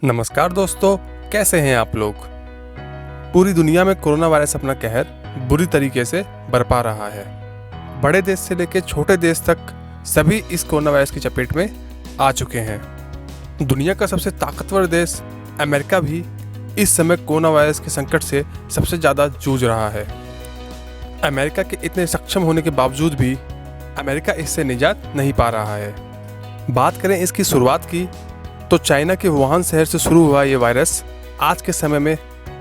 नमस्कार दोस्तों, कैसे हैं आप लोग। पूरी दुनिया में कोरोना वायरस अपना कहर बुरी तरीके से बरपा रहा है। बड़े देश से लेकर छोटे देश तक सभी इस कोरोना वायरस की चपेट में आ चुके हैं। दुनिया का सबसे ताकतवर देश अमेरिका भी इस समय कोरोना वायरस के संकट से सबसे ज़्यादा जूझ रहा है। अमेरिका के इतने सक्षम होने के बावजूद भी अमेरिका इससे निजात नहीं पा रहा है। बात करें इसकी शुरुआत की तो चाइना के वुहान शहर से शुरू हुआ ये वायरस आज के समय में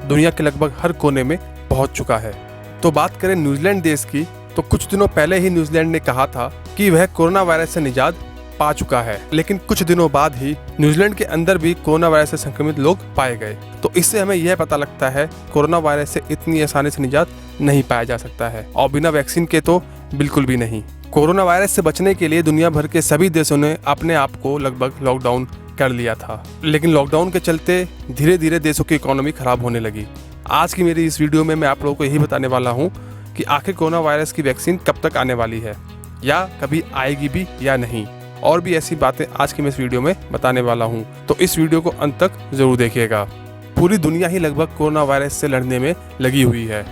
दुनिया के लगभग हर कोने में पहुंच चुका है। तो बात करें न्यूजीलैंड देश की तो कुछ दिनों पहले ही न्यूजीलैंड ने कहा था कि वह कोरोना वायरस से निजात पा चुका है, लेकिन कुछ दिनों बाद ही न्यूजीलैंड के अंदर भी कोरोना वायरस से संक्रमित लोग पाए गए। तो इससे हमें यह पता लगता है कोरोना वायरस से इतनी आसानी से निजात नहीं पाया जा सकता है, और बिना वैक्सीन के तो बिल्कुल भी नहीं। कोरोना वायरस से बचने के लिए दुनिया भर के सभी देशों ने अपने आप को लगभग लॉकडाउन कर लिया था, लेकिन लॉकडाउन के चलते धीरे धीरे देशों की इकोनॉमी खराब होने लगी। आज की मेरी इस वीडियो में मैं आप लोगों को यही बताने वाला हूं कि आखिर कोरोना वायरस की वैक्सीन कब तक आने वाली है, या कभी आएगी भी या नहीं, और भी ऐसी बातें आज की मैं इस वीडियो में बताने वाला हूं। तो इस वीडियो को अंत तक जरूर देखिएगा। पूरी दुनिया ही लगभग कोरोना वायरस से लड़ने में लगी हुई है।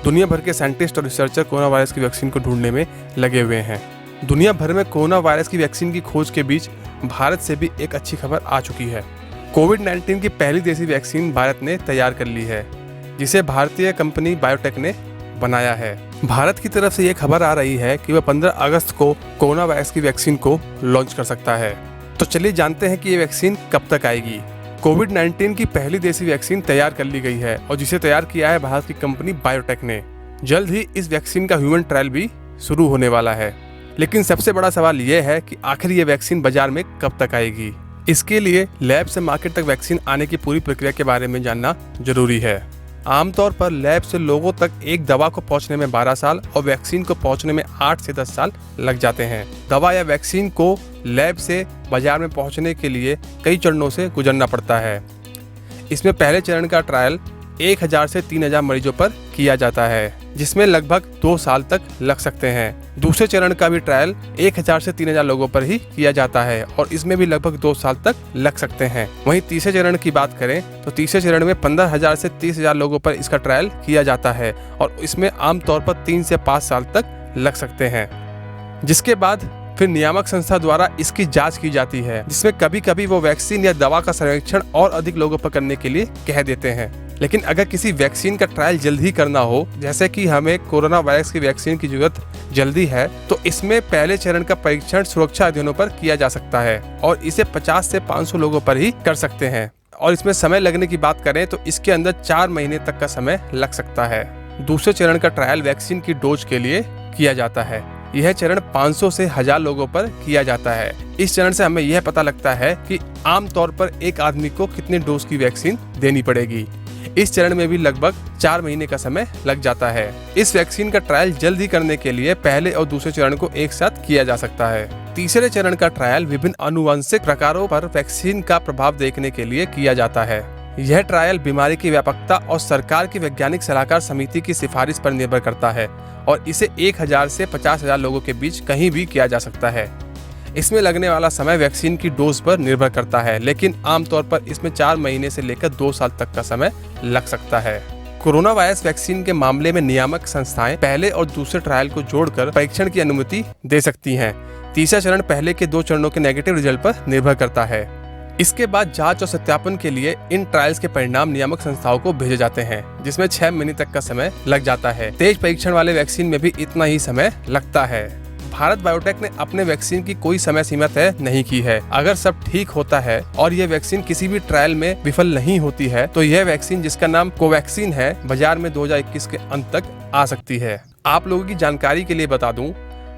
दुनिया भर के साइंटिस्ट और रिसर्चर कोरोना वायरस की वैक्सीन को ढूंढने में लगे हुए हैं। दुनिया भर में कोरोना वायरस की वैक्सीन की खोज के बीच भारत से भी एक अच्छी खबर आ चुकी है। कोविड-19 की पहली देसी वैक्सीन भारत ने तैयार कर ली है, जिसे भारतीय कंपनी बायोटेक ने बनाया है। भारत की तरफ से ये खबर आ रही है कि वह 15 अगस्त को कोरोना वायरस की वैक्सीन को लॉन्च कर सकता है। तो चलिए जानते हैं कि ये वैक्सीन कब तक आएगी। कोविड-19 की पहली देसी वैक्सीन तैयार कर ली गई है, और जिसे तैयार किया है भारत की कंपनी बायोटेक ने। जल्द ही इस वैक्सीन का ह्यूमन ट्रायल भी शुरू होने वाला है। लेकिन सबसे बड़ा सवाल यह है कि आखिर ये वैक्सीन बाजार में कब तक आएगी। इसके लिए लैब से मार्केट तक वैक्सीन आने की पूरी प्रक्रिया के बारे में जानना जरूरी है। आमतौर पर लैब से लोगों तक एक दवा को पहुंचने में 12 साल और वैक्सीन को पहुंचने में 8 से 10 साल लग जाते हैं। दवा या वैक्सीन को लैब से बाजार में पहुंचने के लिए कई चरणों से गुजरना पड़ता है। इसमें पहले चरण का ट्रायल 1000 से 3000 मरीजों पर किया जाता है, जिसमें लगभग 2 साल तक लग सकते हैं। दूसरे चरण का भी ट्रायल 1000 से 3000 लोगों पर ही किया जाता है, और इसमें भी लगभग 2 साल तक लग सकते हैं। वहीं तीसरे चरण की बात करें तो तीसरे चरण में 15,000 से 30,000 लोगों पर इसका ट्रायल किया जाता है, और इसमें आमतौर पर 3 से 5 साल तक लग सकते हैं। जिसके बाद फिर नियामक संस्था द्वारा इसकी जांच की जाती है, जिसमें कभी कभी वो वैक्सीन या दवा का सर्वेक्षण और अधिक लोगों पर करने के लिए कह देते हैं। लेकिन अगर किसी वैक्सीन का ट्रायल जल्द ही करना हो, जैसे कि हमें कोरोना वायरस की वैक्सीन की जरूरत जल्दी है, तो इसमें पहले चरण का परीक्षण सुरक्षा अध्ययनों पर किया जा सकता है, और इसे 50 से 500 लोगों पर ही कर सकते हैं। और इसमें समय लगने की बात करें तो इसके अंदर 4 महीने तक का समय लग सकता है। दूसरे चरण का ट्रायल वैक्सीन की डोज के लिए किया जाता है। यह चरण 500 से 1000 लोगों पर किया जाता है। इस चरण से हमें यह पता लगता है कि आमतौर पर एक आदमी को कितने डोज की वैक्सीन देनी पड़ेगी। इस चरण में भी लगभग 4 महीने का समय लग जाता है। इस वैक्सीन का ट्रायल जल्द ही करने के लिए पहले और दूसरे चरण को एक साथ किया जा सकता है। तीसरे चरण का ट्रायल विभिन्न आनुवंशिक प्रकारों पर वैक्सीन का प्रभाव देखने के लिए किया जाता है। यह ट्रायल बीमारी की व्यापकता और सरकार की वैज्ञानिक सलाहकार समिति की सिफारिश पर निर्भर करता है, और इसे 1000 से 50,000 लोगों के बीच कहीं भी किया जा सकता है। इसमें लगने वाला समय वैक्सीन की डोज पर निर्भर करता है, लेकिन आमतौर पर इसमें 4 महीने से लेकर 2 साल तक का समय लग सकता है। कोरोना वायरस वैक्सीन के मामले में नियामक संस्थाएं पहले और दूसरे ट्रायल को जोड़कर परीक्षण की अनुमति दे सकती हैं। तीसरा चरण पहले के 2 चरणों के नेगेटिव रिजल्ट पर निर्भर करता है। इसके बाद जांच और सत्यापन के लिए इन ट्रायल्स के परिणाम नियामक संस्थाओं को भेजे जाते हैं, जिसमें 6 महीने तक का समय लग जाता है। तेज परीक्षण वाले वैक्सीन में भी इतना ही समय लगता है। भारत बायोटेक ने अपने वैक्सीन की कोई समय सीमा तय नहीं की है। अगर सब ठीक होता है और यह वैक्सीन किसी भी ट्रायल में विफल नहीं होती है, तो यह वैक्सीन, जिसका नाम कोवैक्सीन है, बाजार में 2021 के अंत तक आ सकती है। आप लोगों की जानकारी के लिए बता दूं,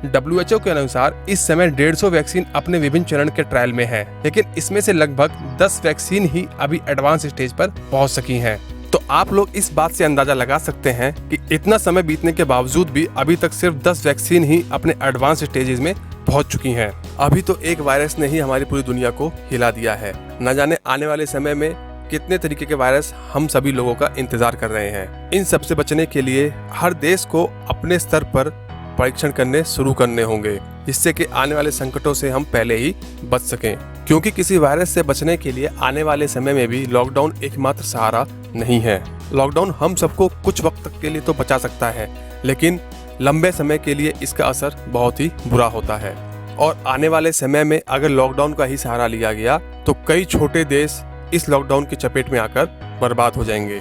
WHO के अनुसार इस समय 150 वैक्सीन अपने विभिन्न चरण के ट्रायल में है, लेकिन इसमें से लगभग 10 वैक्सीन ही अभी एडवांस स्टेज पर पहुंच सकी हैं। तो आप लोग इस बात से अंदाजा लगा सकते हैं कि इतना समय बीतने के बावजूद भी अभी तक सिर्फ 10 वैक्सीन ही अपने एडवांस स्टेजेस में पहुंच चुकी हैं। अभी तो एक वायरस ने ही हमारी पूरी दुनिया को हिला दिया है। न जाने आने वाले समय में कितने तरीके के वायरस हम सभी लोगों का इंतजार कर रहे हैं। इन सब से बचने के लिए हर देश को अपने स्तर पर परीक्षण करने शुरू करने होंगे, जिससे कि आने वाले संकटों से हम पहले ही बच सकें। क्योंकि किसी वायरस से बचने के लिए आने वाले समय में भी लॉकडाउन एकमात्र सहारा नहीं है। लॉकडाउन हम सबको कुछ वक्त तक के लिए तो बचा सकता है, लेकिन लंबे समय के लिए इसका असर बहुत ही बुरा होता है। और आने वाले समय में अगर लॉकडाउन का ही सहारा लिया गया तो कई छोटे देश इस लॉकडाउन की चपेट में आकर बर्बाद हो जाएंगे।